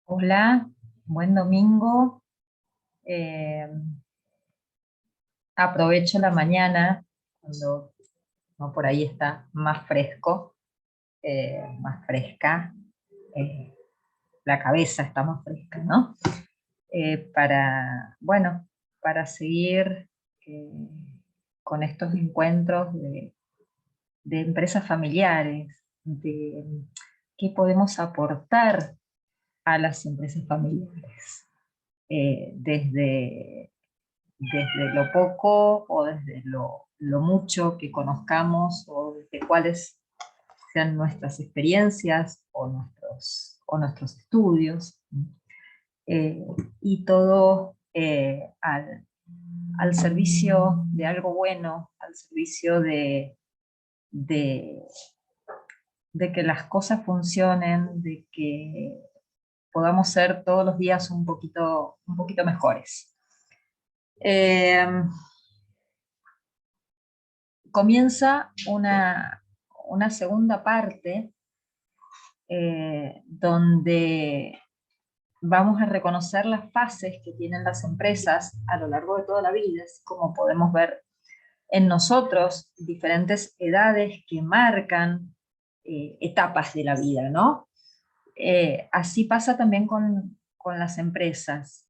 Hola, buen domingo. Eh, Aprovecho la mañana cuando no, por ahí está más fresco, más fresca, eh, la cabeza está más fresca, ¿no? Bueno, para seguir eh, con estos encuentros de empresas familiares, de qué podemos aportar a las empresas familiares, desde lo poco o desde lo mucho que conozcamos o desde cuáles sean nuestras experiencias o nuestros estudios, eh, y todo al servicio de algo bueno, al servicio de, de que las cosas funcionen, de que podamos ser todos los días un poquito mejores. Eh, Comienza una segunda parte donde vamos a reconocer las fases que tienen las empresas a lo largo de toda la vida, así como podemos ver en nosotros diferentes edades que marcan etapas de la vida, ¿no? Así pasa también con las empresas.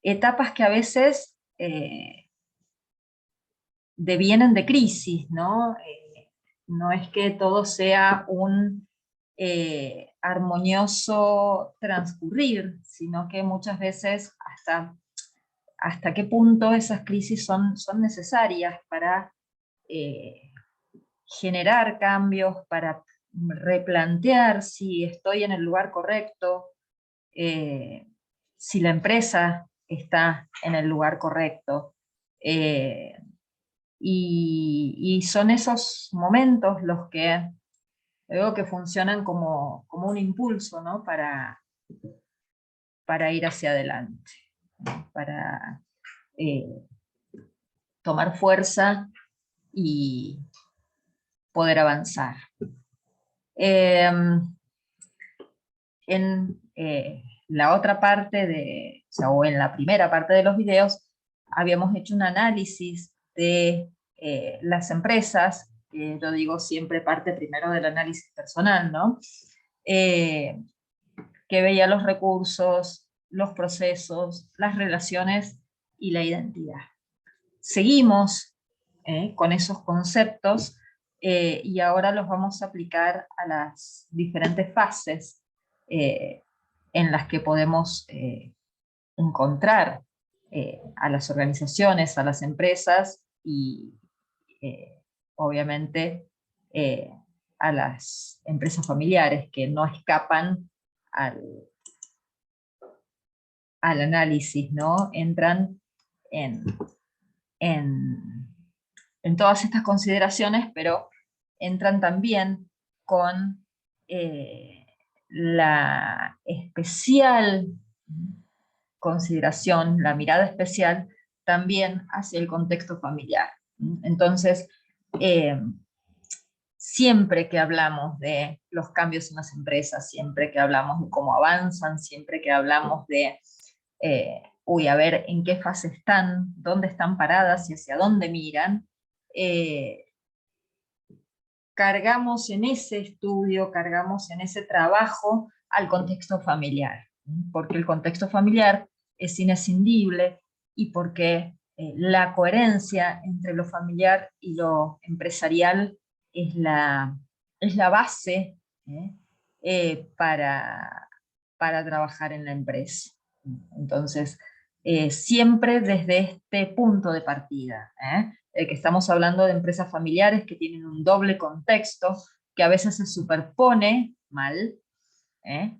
Etapas que a veces devienen de crisis, ¿no? No es que todo sea un armonioso transcurrir, sino que muchas veces hasta qué punto esas crisis son necesarias para eh, generar cambios, para replantear si estoy en el lugar correcto, eh, si la empresa está en el lugar correcto. Eh, y son esos momentos los que veo que funcionan como un impulso, ¿no? Para ir hacia adelante, ¿no? Para eh, tomar fuerza y poder avanzar. Eh, en la otra parte o en la primera parte de los videos, habíamos hecho un análisis de las empresas, que yo digo siempre parte primero del análisis personal, ¿no? Eh, que veía los recursos, los procesos, las relaciones y la identidad. Seguimos con esos conceptos y ahora los vamos a aplicar a las diferentes fases eh, en las que podemos encontrar a las organizaciones, a las empresas y obviamente eh, a las empresas familiares que no escapan al, al análisis, ¿no? Entran en, en, en todas estas consideraciones, pero entran también con la especial consideración, la mirada especial también hacia el contexto familiar. Entonces, eh, siempre que hablamos de los cambios en las empresas, siempre que hablamos de cómo avanzan, siempre que hablamos de, a ver en qué fase están, dónde están paradas y hacia dónde miran, eh, cargamos en ese estudio, cargamos en ese trabajo al contexto familiar, porque el contexto familiar es inescindible y porque la coherencia entre lo familiar y lo empresarial es la base ¿eh? Para trabajar en la empresa. Entonces, siempre desde este punto de partida, que estamos hablando de empresas familiares que tienen un doble contexto, que a veces se superpone mal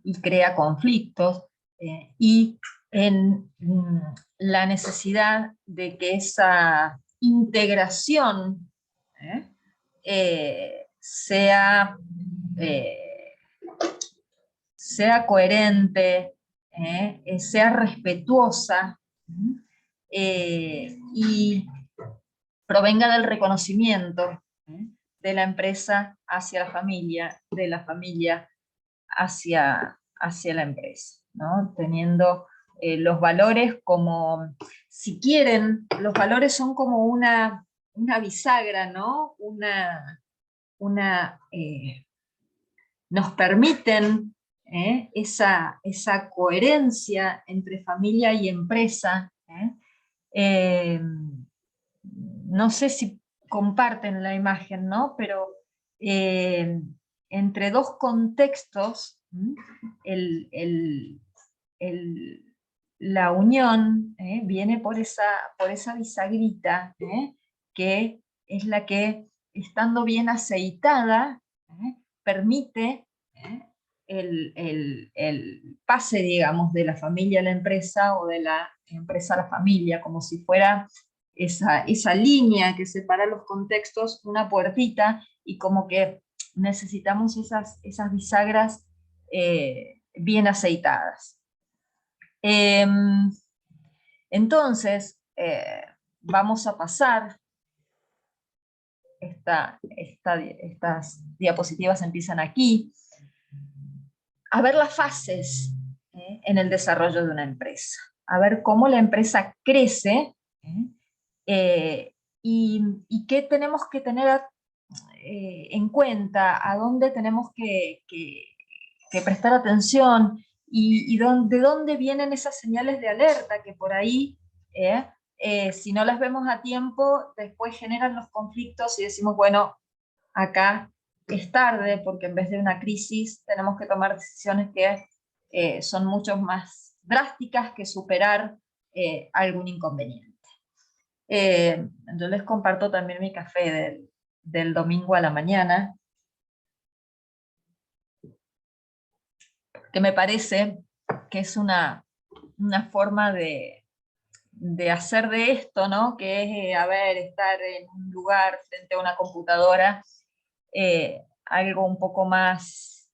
y crea conflictos, y en la necesidad de que esa integración ¿eh? Sea, eh, sea coherente, sea respetuosa y provenga del reconocimiento de la empresa hacia la familia, de la familia hacia hacia la empresa, ¿no? Teniendo los valores como, si quieren, los valores son como una bisagra, ¿no? Nos permiten esa coherencia entre familia y empresa. No sé si comparten la imagen, ¿no? Pero entre dos contextos, el, el, la unión viene por esa bisagrita, que es la que, estando bien aceitada, permite el pase, digamos, de la familia a la empresa, o de la empresa a la familia, como si fuera esa línea que separa los contextos, una puertita, y como que necesitamos esas bisagras bien aceitadas. Entonces, vamos a pasar, estas diapositivas empiezan aquí, a ver las fases en el desarrollo de una empresa, a ver cómo la empresa crece, y qué tenemos que tener en cuenta, a dónde tenemos que prestar atención, y de dónde vienen esas señales de alerta que por ahí, si no las vemos a tiempo, después generan los conflictos y decimos, bueno, acá es tarde, porque en vez de una crisis tenemos que tomar decisiones que son mucho más drásticas que superar algún inconveniente. Yo les comparto también mi café del domingo a la mañana, que me parece que es una forma de hacer de esto, ¿no? Que es, estar en un lugar frente a una computadora, algo un poco más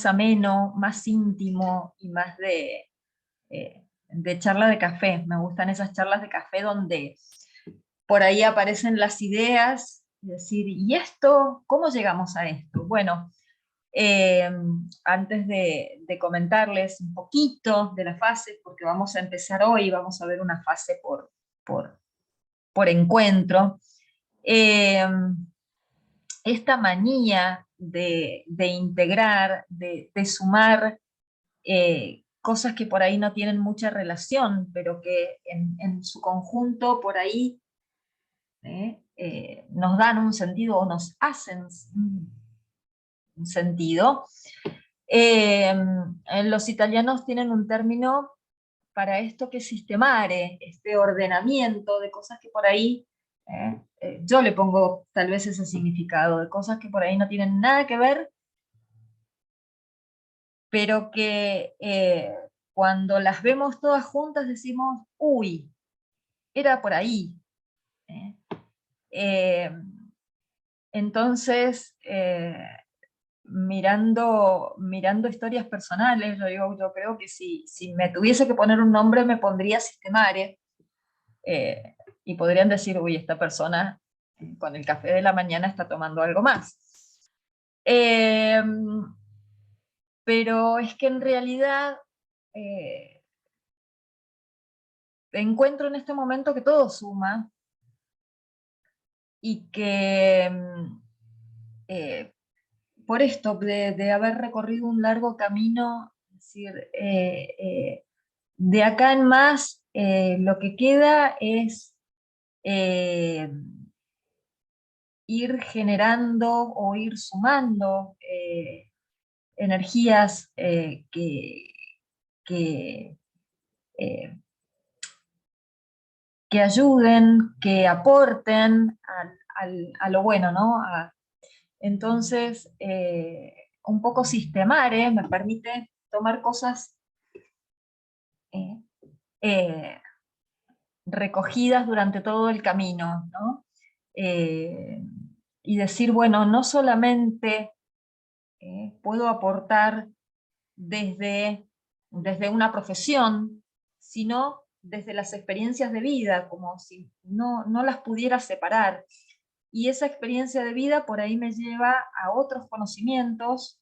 ameno, más íntimo, y más de charla de café. Me gustan esas charlas de café donde por ahí aparecen las ideas, y decir, ¿y esto? ¿Cómo llegamos a esto? Bueno, antes de comentarles un poquito de la fase, porque vamos a empezar hoy, vamos a ver una fase por encuentro, esta manía de integrar, de sumar cosas que por ahí no tienen mucha relación, pero que en su conjunto por ahí nos dan un sentido, o nos hacen un sentido. Los italianos tienen un término para esto que es sistemare, este ordenamiento de cosas que por ahí, yo le pongo tal vez ese significado, de cosas que por ahí no tienen nada que ver, pero que cuando las vemos todas juntas decimos, uy, era por ahí. Entonces, mirando historias personales, yo creo que si me tuviese que poner un nombre, me pondría Sistemare, y podrían decir, uy, esta persona con el café de la mañana está tomando algo más. Pero es que en realidad encuentro en este momento que todo suma, y que por esto de haber recorrido un largo camino, es decir, de acá en más, lo que queda es ir generando o ir sumando energías que, eh, que ayuden, que aporten a lo bueno, ¿no? Entonces, un poco Sistemare me permite tomar cosas recogidas durante todo el camino, ¿no? Y decir, bueno, no solamente puedo aportar desde una profesión, sino desde las experiencias de vida, como si no las pudiera separar. Y esa experiencia de vida por ahí me lleva a otros conocimientos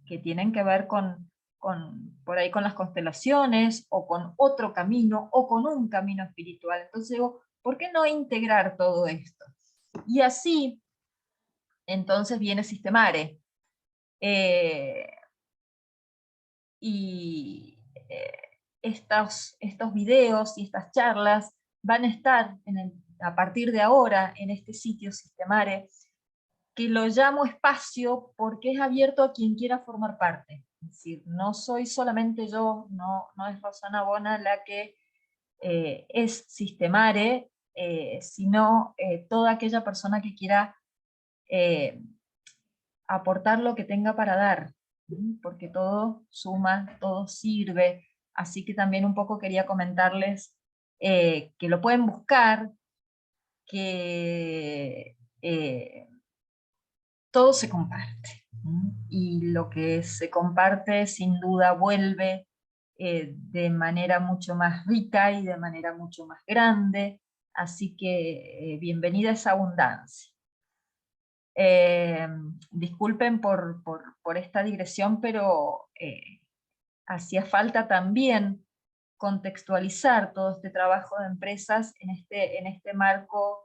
que tienen que ver por ahí con las constelaciones, o con otro camino, o con un camino espiritual. Entonces digo, ¿por qué no integrar todo esto? Y así, entonces viene Systemare. Y estos videos y estas charlas van a estar a partir de ahora en este sitio Systemare, que lo llamo espacio porque es abierto a quien quiera formar parte. Es decir, no soy solamente yo, no es Rosana Bona la que es Systemare, sino toda aquella persona que quiera aportar lo que tenga para dar, porque todo suma, todo sirve. Así que también un poco quería comentarles que lo pueden buscar, que todo se comparte. Y lo que se comparte sin duda vuelve de manera mucho más rica y de manera mucho más grande. Así que bienvenida a esa abundancia. Disculpen por esta digresión, pero hacía falta también contextualizar todo este trabajo de empresas en este marco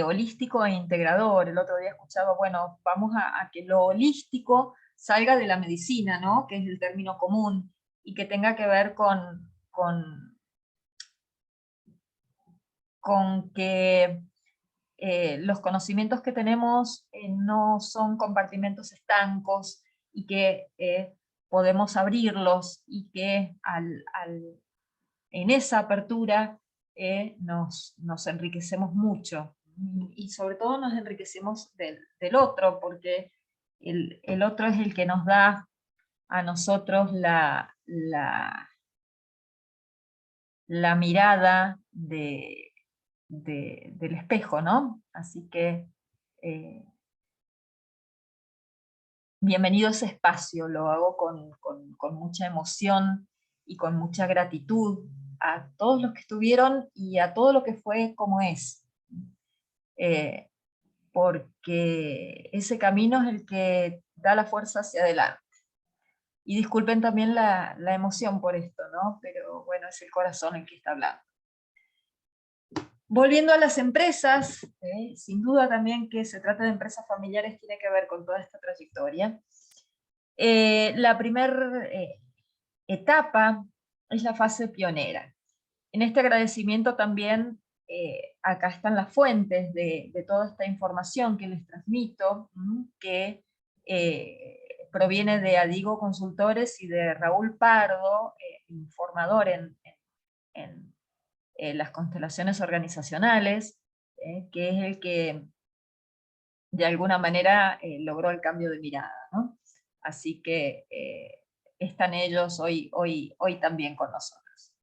holístico e integrador. El otro día escuchaba, bueno, vamos a que lo holístico salga de la medicina, ¿no? Que es el término común, y que tenga que ver con que los conocimientos que tenemos no son compartimentos estancos, y que podemos abrirlos, y que en esa apertura nos enriquecemos mucho, y sobre todo nos enriquecemos del otro, porque el otro es el que nos da a nosotros la mirada del espejo, ¿no? Así que bienvenido a ese espacio, lo hago con mucha emoción y con mucha gratitud a todos los que estuvieron y a todo lo que fue como es. Porque ese camino es el que da la fuerza hacia adelante. Y disculpen también la emoción por esto, ¿no? Pero bueno, es el corazón el que está hablando. Volviendo a las empresas, sin duda también que se trata de empresas familiares tiene que ver con toda esta trayectoria. La primera etapa es la fase pionera. En este agradecimiento también, acá están las fuentes de toda esta información que les transmito, que proviene de Adigo Consultores y de Raúl Pardo, informador en las constelaciones organizacionales, que es el que de alguna manera logró el cambio de mirada, ¿no? Así que están ellos hoy también con nosotros.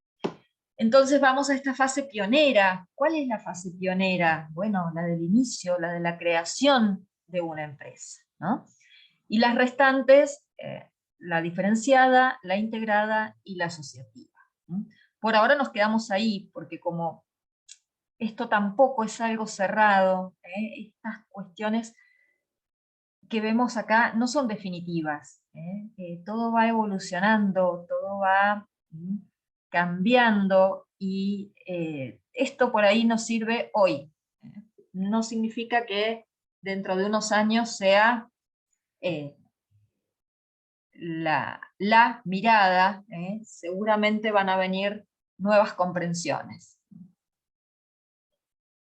Entonces vamos a esta fase pionera. ¿Cuál es la fase pionera? Bueno, la del inicio, la de la creación de una empresa, ¿no? Y las restantes, la diferenciada, la integrada y la asociativa. Por ahora nos quedamos ahí, porque como esto tampoco es algo cerrado, estas cuestiones que vemos acá no son definitivas, todo va evolucionando, todo va cambiando, y esto por ahí nos sirve hoy. No significa que dentro de unos años sea la mirada, seguramente van a venir nuevas comprensiones.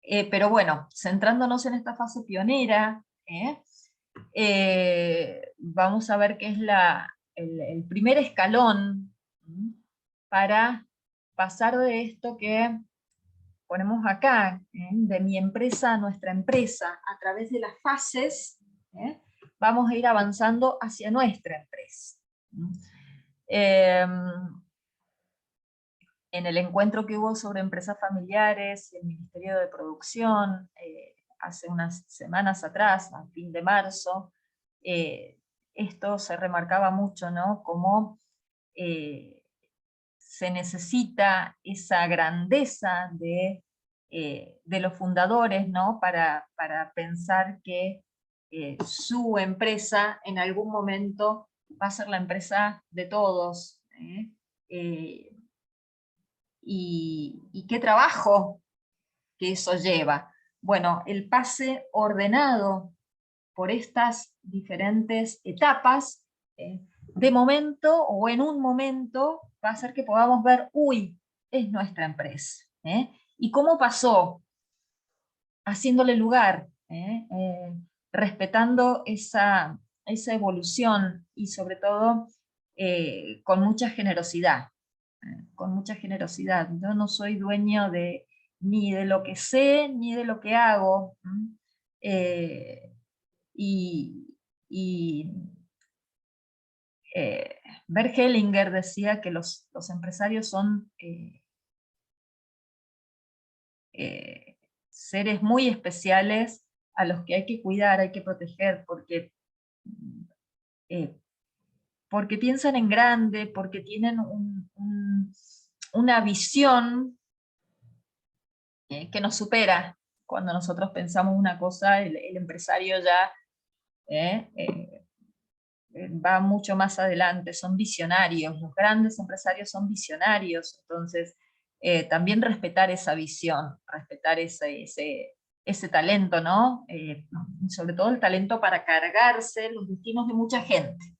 Pero bueno, centrándonos en esta fase pionera, vamos a ver qué es el primer escalón para pasar de esto que ponemos acá, de mi empresa a nuestra empresa, a través de las fases, vamos a ir avanzando hacia nuestra empresa. En el encuentro que hubo sobre empresas familiares y el Ministerio de Producción, hace unas semanas atrás, a fin de marzo, esto se remarcaba mucho, ¿no? Cómo se necesita esa grandeza de los fundadores, ¿no? Para pensar que su empresa en algún momento va a ser la empresa de todos. Y qué trabajo que eso lleva. Bueno, el pase ordenado por estas diferentes etapas, de momento o en un momento va a hacer que podamos ver, uy, es nuestra empresa. ¿Y cómo pasó? Haciéndole lugar, respetando esa evolución y sobre todo con mucha generosidad. Con mucha generosidad. Yo no soy dueño ni de lo que sé, ni de lo que hago. Eh, y y Bert Hellinger decía que los empresarios son seres muy especiales a los que hay que cuidar, hay que proteger, eh, porque piensan en grande, porque tienen una visión que nos supera. Cuando nosotros pensamos una cosa, el empresario ya va mucho más adelante, son visionarios, los grandes empresarios son visionarios, entonces también respetar esa visión, respetar ese talento, ¿no? Sobre todo el talento para cargarse los destinos de mucha gente,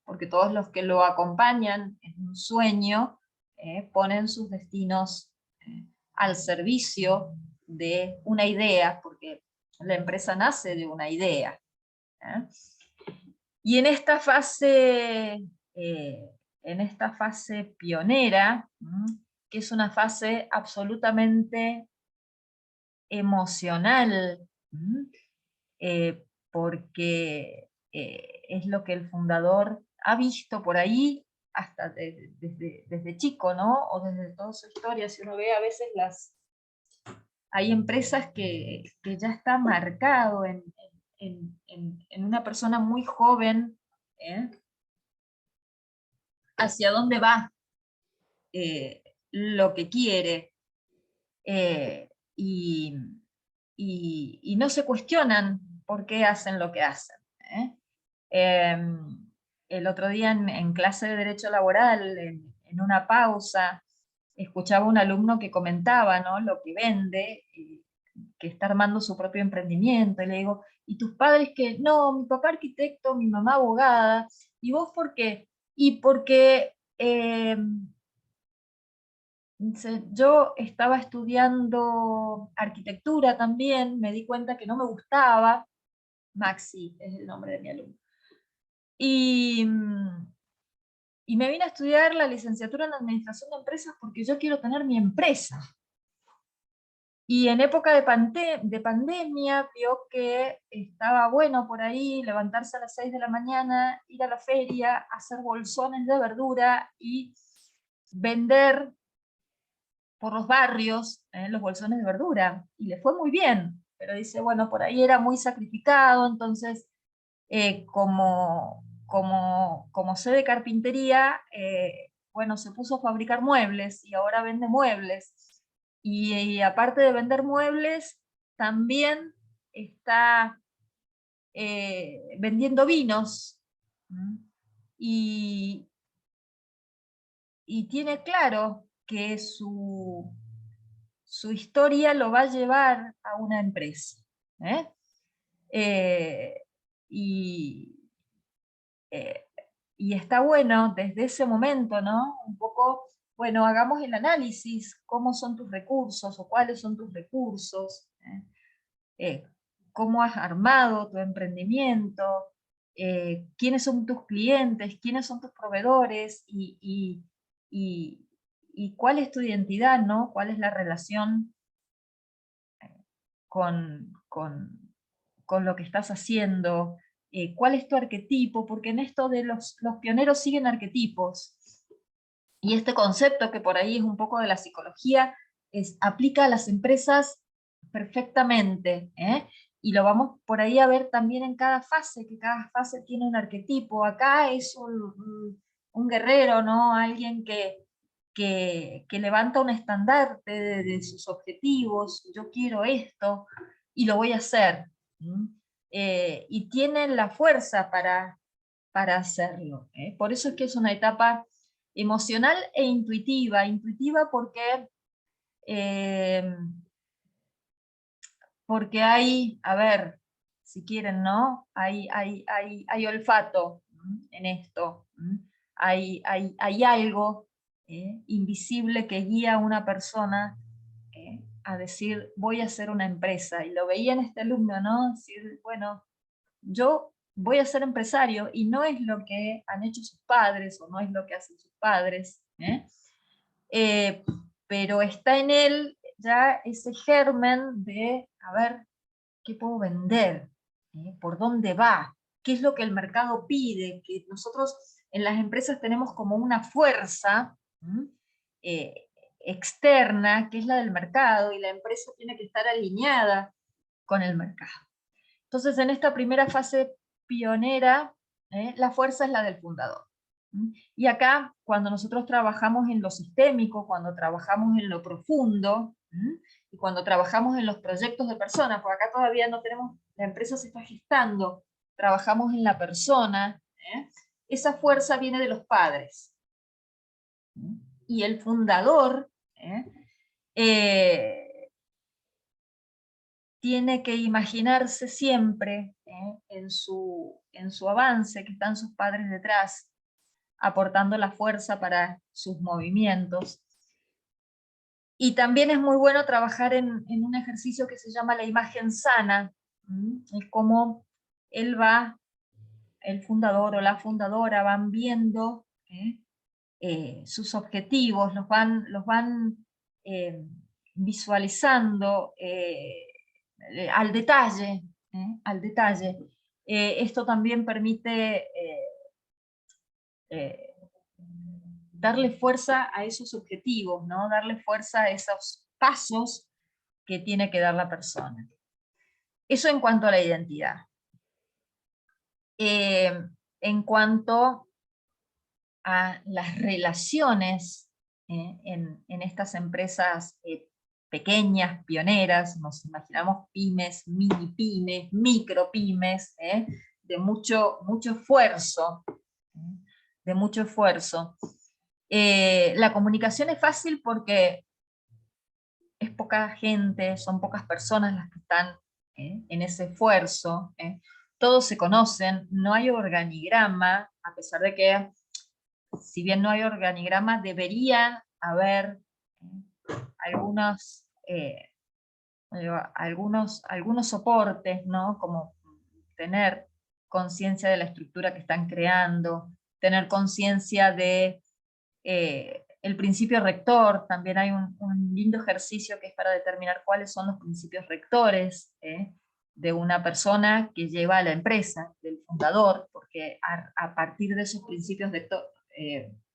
porque todos los que lo acompañan en un sueño ponen sus destinos al servicio de una idea, porque la empresa nace de una idea. Y en esta fase pionera, que es una fase absolutamente emocional, porque es lo que el fundador ha visto por ahí hasta desde chico, ¿no? O desde toda su historia. Si uno ve a veces hay empresas que ya está marcado en una persona muy joven, hacia dónde va, lo que quiere, y, y no se cuestionan por qué hacen lo que hacen. El otro día en clase de Derecho Laboral, en una pausa, escuchaba un alumno que comentaba, ¿no?, lo que vende, que está armando su propio emprendimiento, y le digo, ¿y tus padres qué? No, mi papá arquitecto, mi mamá abogada, ¿y vos por qué? Y porque yo estaba estudiando arquitectura también, me di cuenta que no me gustaba, Maxi es el nombre de mi alumno, y, y me vine a estudiar la licenciatura en Administración de Empresas porque yo quiero tener mi empresa. Y en época de pandemia vio que estaba bueno por ahí levantarse a las 6 de la mañana, ir a la feria, hacer bolsones de verdura y vender por los barrios los bolsones de verdura. Y le fue muy bien, pero dice, bueno, por ahí era muy sacrificado, entonces como sé de carpintería, bueno, se puso a fabricar muebles y ahora vende muebles. Y aparte de vender muebles, también está vendiendo vinos. Y, y tiene claro que su historia lo va a llevar a una empresa. Y, eh, y está bueno desde ese momento, ¿no? Un poco, bueno, hagamos el análisis, cómo son tus recursos o cuáles son tus recursos, cómo has armado tu emprendimiento, quiénes son tus clientes, quiénes son tus proveedores y cuál es tu identidad, ¿no? Cuál es la relación con lo que estás haciendo, cuál es tu arquetipo, porque en esto de los pioneros siguen arquetipos, y este concepto que por ahí es un poco de la psicología, aplica a las empresas perfectamente, y lo vamos por ahí a ver también en cada fase, que cada fase tiene un arquetipo. Acá es un guerrero, ¿no? Alguien que levanta un estandarte de sus objetivos, yo quiero esto, y lo voy a hacer. y tienen la fuerza para hacerlo. Por eso es que es una etapa emocional e intuitiva. Intuitiva porque hay, a ver, si quieren, ¿no? Hay olfato en esto. Hay algo invisible que guía a una persona a decir, voy a hacer una empresa. Y lo veía en este alumno, ¿no? Decir, bueno, yo voy a ser empresario, y no es lo que han hecho sus padres, o no es lo que hacen sus padres, pero está en él ya ese germen de, a ver, ¿qué puedo vender? ¿Por dónde va? ¿Qué es lo que el mercado pide? Que nosotros en las empresas tenemos como una fuerza eh, externa, que es la del mercado, y la empresa tiene que estar alineada con el mercado. Entonces, en esta primera fase pionera, la fuerza es la del fundador. Y acá, cuando nosotros trabajamos en lo sistémico, cuando trabajamos en lo profundo, y cuando trabajamos en los proyectos de personas, porque acá todavía no tenemos, la empresa se está gestando, trabajamos en la persona, esa fuerza viene de los padres. Y el fundador tiene que imaginarse siempre en su avance, que están sus padres detrás, aportando la fuerza para sus movimientos. Y también es muy bueno trabajar en un ejercicio que se llama la imagen sana, y cómo el fundador o la fundadora van viendo sus objetivos, los van visualizando al detalle, al detalle. Esto también permite darle fuerza a esos objetivos, ¿no? Darle fuerza a esos pasos que tiene que dar la persona. Eso en cuanto a la identidad. En cuanto a las relaciones en estas empresas pequeñas, pioneras, nos imaginamos pymes, mini pymes, micro pymes, de mucho esfuerzo, de mucho esfuerzo. La comunicación es fácil porque es poca gente, son pocas personas las que están en ese esfuerzo, todos se conocen, no hay organigrama, a pesar de que, si bien no hay organigrama, debería haber algunos soportes, ¿no? Como tener conciencia de la estructura que están creando, tener conciencia de el principio rector. También hay un lindo ejercicio que es para determinar cuáles son los principios rectores de una persona que lleva a la empresa, del fundador, porque a partir de esos principios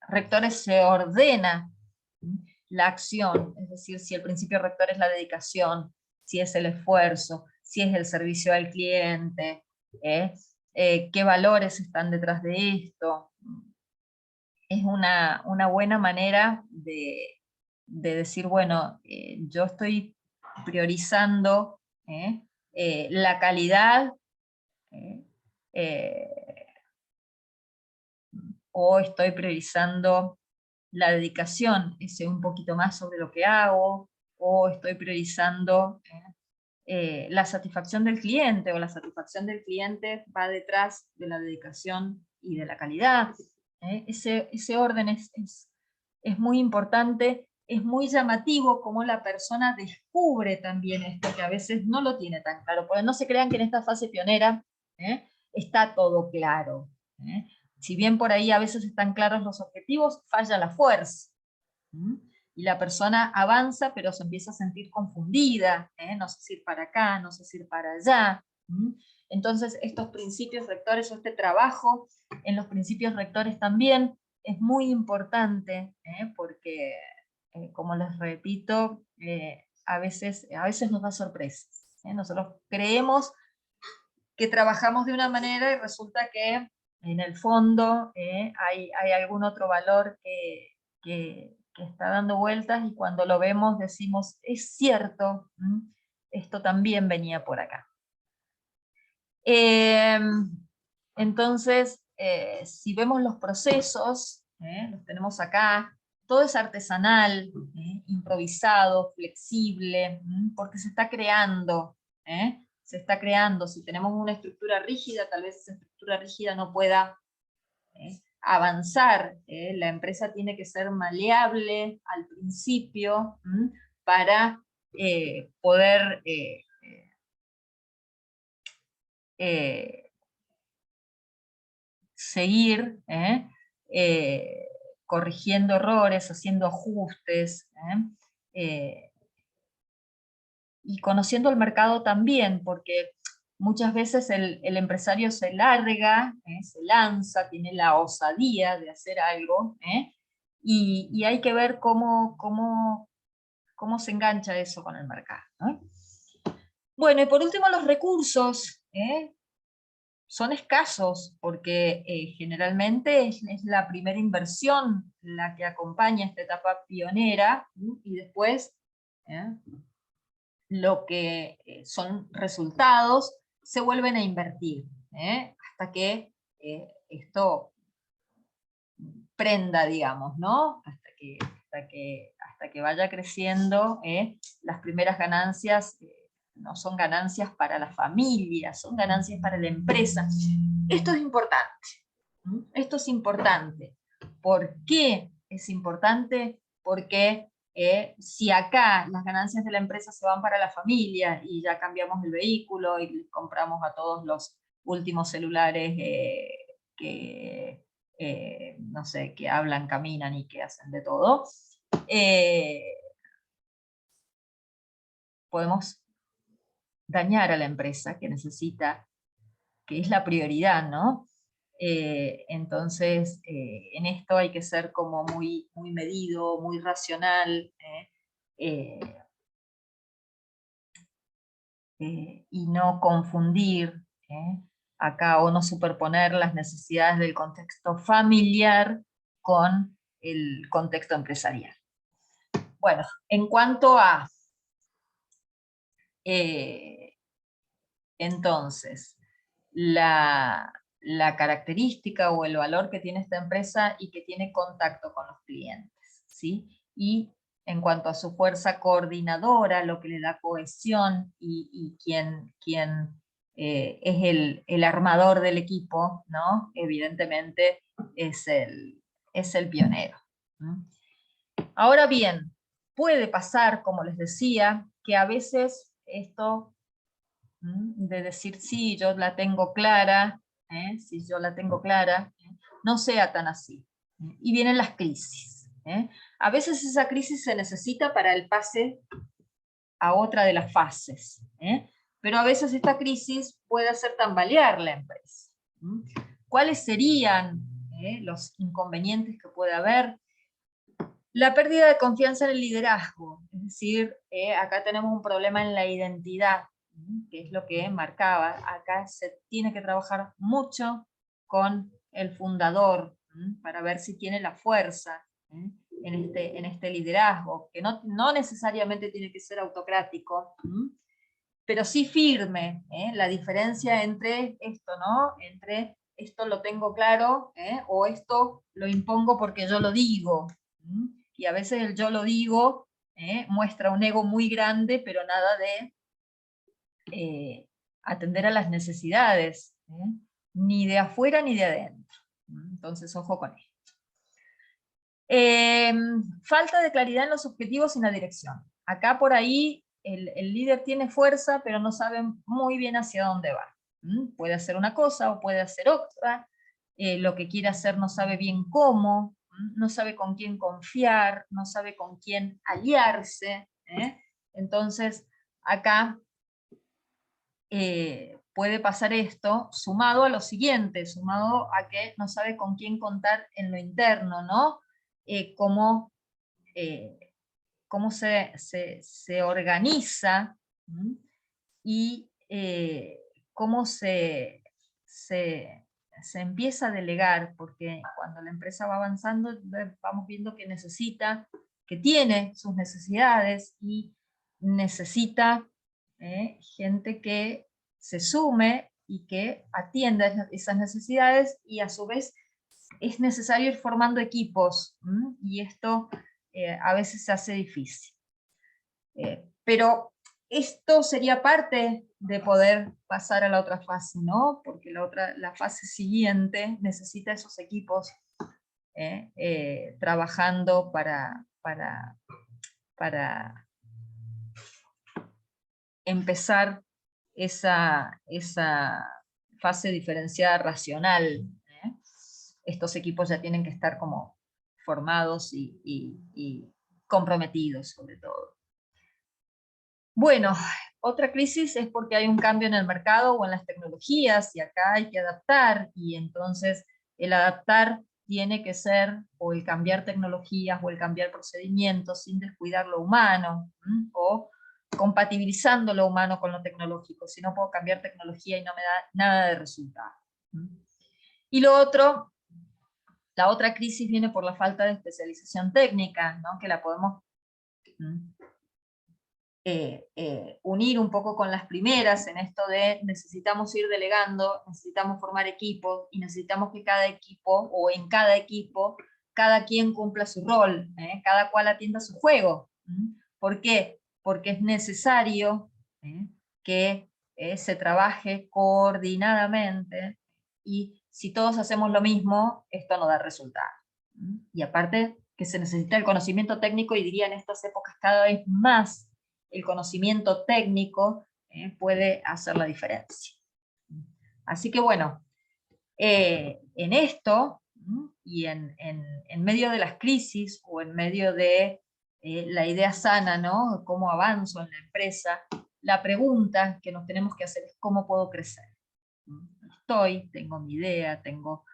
rectores se ordena la acción, es decir, si el principio rector es la dedicación, si es el esfuerzo, si es el servicio al cliente, qué valores están detrás de esto. Es una buena manera de decir, bueno, yo estoy priorizando la calidad, eh, o estoy priorizando la dedicación, sé un poquito más sobre lo que hago, o estoy priorizando la satisfacción del cliente, o la satisfacción del cliente va detrás de la dedicación y de la calidad. Ese orden es muy importante, es muy llamativo cómo la persona descubre también esto, que a veces no lo tiene tan claro, porque no se crean que en esta fase pionera está todo claro. Si bien por ahí a veces están claros los objetivos, falla la fuerza. Y la persona avanza, pero se empieza a sentir confundida, no sé si ir para acá, no sé si ir para allá. Entonces, estos principios rectores, o este trabajo en los principios rectores también es muy importante, porque, como les repito, a veces nos da sorpresas. Nosotros creemos que trabajamos de una manera y resulta que en el fondo hay algún otro valor que está dando vueltas, y cuando lo vemos decimos, es cierto, esto también venía por acá. Entonces, si vemos los procesos, los tenemos acá, todo es artesanal, improvisado, flexible, porque se está creando, se está creando. Si tenemos una estructura rígida, tal vez esa estructura rígida no pueda avanzar. La empresa tiene que ser maleable al principio para poder seguir corrigiendo errores, haciendo ajustes, y conociendo el mercado también, porque muchas veces el empresario se larga, se lanza, tiene la osadía de hacer algo, y hay que ver cómo se engancha eso con el mercado, ¿no? Bueno, y por último los recursos, son escasos, porque generalmente es la primera inversión la que acompaña esta etapa pionera, y después lo que son resultados se vuelven a invertir, hasta que esto prenda, digamos, ¿no? Hasta que vaya creciendo, las primeras ganancias no son ganancias para la familia, son ganancias para la empresa. Esto es importante. Esto es importante. ¿Por qué es importante? Porque si acá las ganancias de la empresa se van para la familia y ya cambiamos el vehículo y les compramos a todos los últimos celulares que, no sé, que hablan, caminan y que hacen de todo, podemos dañar a la empresa que necesita, que es la prioridad, ¿no? Entonces, en esto hay que ser como muy medido, muy racional, y no confundir acá, o no superponer las necesidades del contexto familiar con el contexto empresarial. Bueno, en cuanto a entonces, la característica o el valor que tiene esta empresa y que tiene contacto con los clientes, ¿sí? Y en cuanto a su fuerza coordinadora, lo que le da cohesión y quien es el armador del equipo, ¿no? Evidentemente es el pionero. Ahora bien, puede pasar, como les decía, que a veces esto de decir, sí, yo la tengo clara, si yo la tengo clara, no sea tan así. Y vienen las crisis. A veces esa crisis se necesita para el pase a otra de las fases, pero a veces esta crisis puede hacer tambalear la empresa. ¿Cuáles serían los inconvenientes que puede haber? La pérdida de confianza en el liderazgo, es decir, acá tenemos un problema en la identidad, que es lo que marcaba. Acá se tiene que trabajar mucho con el fundador, para ver si tiene la fuerza en este liderazgo, que no necesariamente tiene que ser autocrático, pero sí firme. La diferencia entre esto, ¿no? Entre esto lo tengo claro, o esto lo impongo porque yo lo digo. Y a veces el yo lo digo muestra un ego muy grande, pero nada de atender a las necesidades, ni de afuera ni de adentro. Entonces, ojo con esto. Falta de claridad en los objetivos y en la dirección. Acá por ahí el líder tiene fuerza, pero no sabe muy bien hacia dónde va. Puede hacer una cosa o puede hacer otra. Lo que quiere hacer no sabe bien cómo, no sabe con quién confiar, no sabe con quién aliarse. Entonces, acá puede pasar esto, sumado a lo siguiente, sumado a que no sabe con quién contar en lo interno, ¿no? Cómo se organiza y cómo se empieza a delegar, porque cuando la empresa va avanzando vamos viendo que que tiene sus necesidades y necesita gente que se sume y que atienda esas necesidades, y a su vez es necesario ir formando equipos, y esto a veces se hace difícil. Pero esto sería parte de poder pasar a la otra fase, ¿no? Porque la fase siguiente necesita esos equipos trabajando para empezar esa fase diferenciada racional. Estos equipos ya tienen que estar como formados y comprometidos, sobre todo. Bueno, otra crisis es porque hay un cambio en el mercado o en las tecnologías, y acá hay que adaptar, y entonces el adaptar tiene que ser o el cambiar tecnologías o el cambiar procedimientos sin descuidar lo humano, o compatibilizando lo humano con lo tecnológico. Si no, puedo cambiar tecnología y no me da nada de resultado. Y lo otro, la otra crisis viene por la falta de especialización técnica, ¿no? Que la podemos unir un poco con las primeras, en esto de necesitamos ir delegando, necesitamos formar equipos, y necesitamos que cada equipo, o en cada equipo, cada quien cumpla su rol, cada cual atienda su juego. ¿Por qué? Porque es necesario que se trabaje coordinadamente, y si todos hacemos lo mismo, esto no da resultado. Y aparte que se necesita el conocimiento técnico, y diría en estas épocas cada vez más el conocimiento técnico puede hacer la diferencia. Así que bueno, en esto, y en medio de las crisis, o en medio de la idea sana, ¿no? ¿Cómo avanzo en la empresa? La pregunta que nos tenemos que hacer es ¿cómo puedo crecer? Tengo mi idea, tengo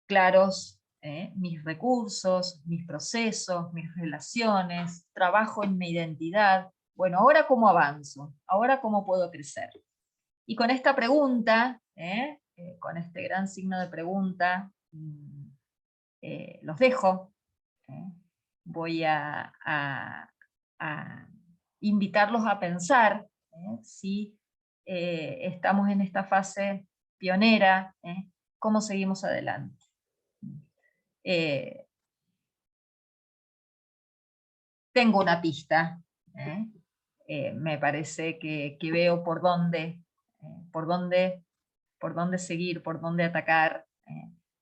claros mis recursos, mis procesos, mis relaciones, trabajo en mi identidad. Bueno, ¿ahora cómo avanzo? ¿Ahora cómo puedo crecer? Y con esta pregunta, con este gran signo de pregunta, los dejo. Voy a invitarlos a pensar si estamos en esta fase pionera, cómo seguimos adelante. Tengo una pista, me parece que veo por dónde seguir, por dónde atacar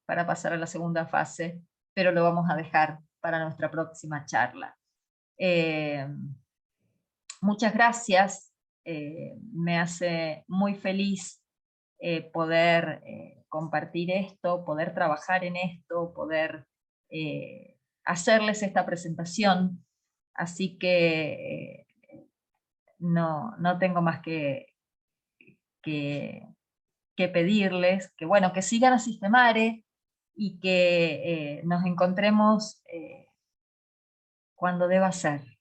para pasar a la segunda fase, pero lo vamos a dejar para nuestra próxima charla. Muchas gracias, me hace muy feliz poder compartir esto, poder trabajar en esto, poder hacerles esta presentación, así que no tengo más que pedirles que, bueno, que sigan a Systemare, y que nos encontremos cuando deba ser.